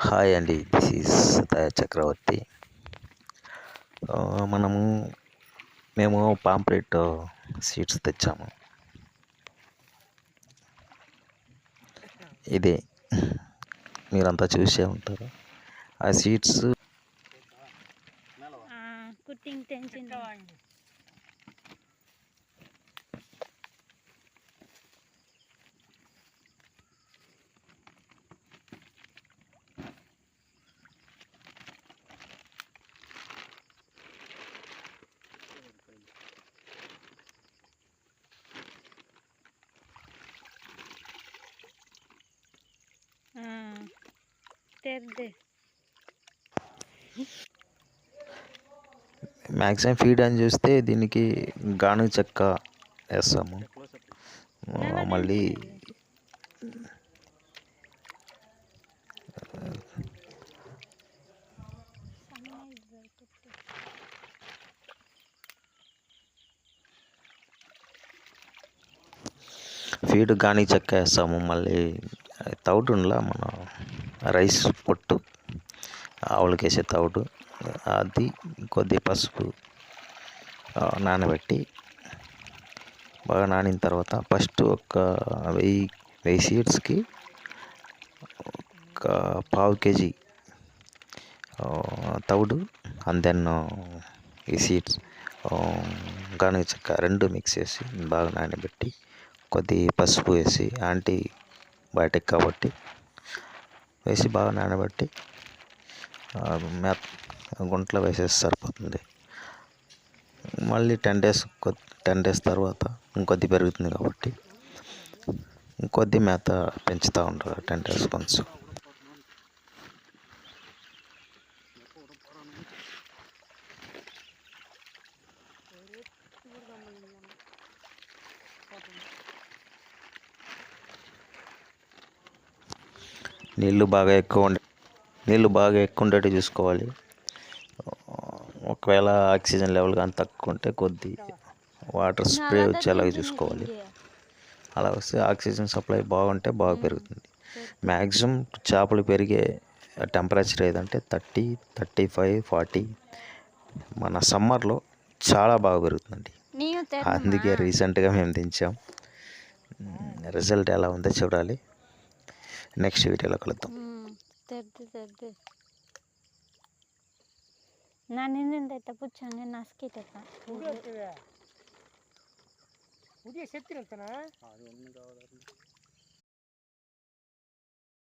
Hi అండి, this is సతాయ చక్రవర్తి. మనము మేము పాంప్లెట్ సీడ్స్ తెచ్చాము. ఇదే మీరంతా చూసే ఉంటారు. ఆ సీడ్స్ మ్యాక్సిమం ఫీడ్ అని చూస్తే దీనికి గాను చెక్క వేస్తాము. మళ్ళీ ఫీడ్ గాని చెక్క వేస్తాము. మళ్ళీ తౌడులా మన రైస్ పొట్టు ఆవులకి వేసే తౌడు, అది కొద్ది పసుపు నానబెట్టి బాగా నానిన తర్వాత ఫస్ట్ ఒక 1000 సీడ్స్కి ఒక ½ kg తౌడు అండ్ దెన్ ఈ సీడ్స్ గానుగ చెక్క రెండు మిక్స్ చేసి బాగా నానబెట్టి కొద్ది పసుపు వేసి యాంటీబయాటిక్ కాబట్టి వేసి బాగా నానబెట్టి గుంటలో వేసేసి సరిపోతుంది. మళ్ళీ 10 days తర్వాత ఇంకొద్ది పెరుగుతుంది కాబట్టి ఇంకొద్ది మేత పెంచుతూ ఉంటారు 10 days once. నీళ్ళు బాగా ఎక్కువ ఉండేట్టు చూసుకోవాలి. ఒకవేళ ఆక్సిజన్ లెవెల్ కానీ తక్కువ ఉంటే కొద్ది వాటర్ స్ప్రే వచ్చేలాగా చూసుకోవాలి. అలా వస్తే ఆక్సిజన్ సప్లై బాగుంటే బాగా పెరుగుతుంది. మ్యాక్సిమం చేపలు పెరిగే టెంపరేచర్ ఏదంటే 30, 35, 40. మన సమ్మర్లో చాలా బాగా పెరుగుతుందండి. అందుకే రీసెంట్గా మేము దించాం. రిజల్ట్ ఎలా ఉందో చూడాలి. నెక్స్ట్ వీడియోలో కలుద్దాం. ನಾನಿಂದ ಪುಚ್ಚನೆ ನಾಸ್ಕಿತ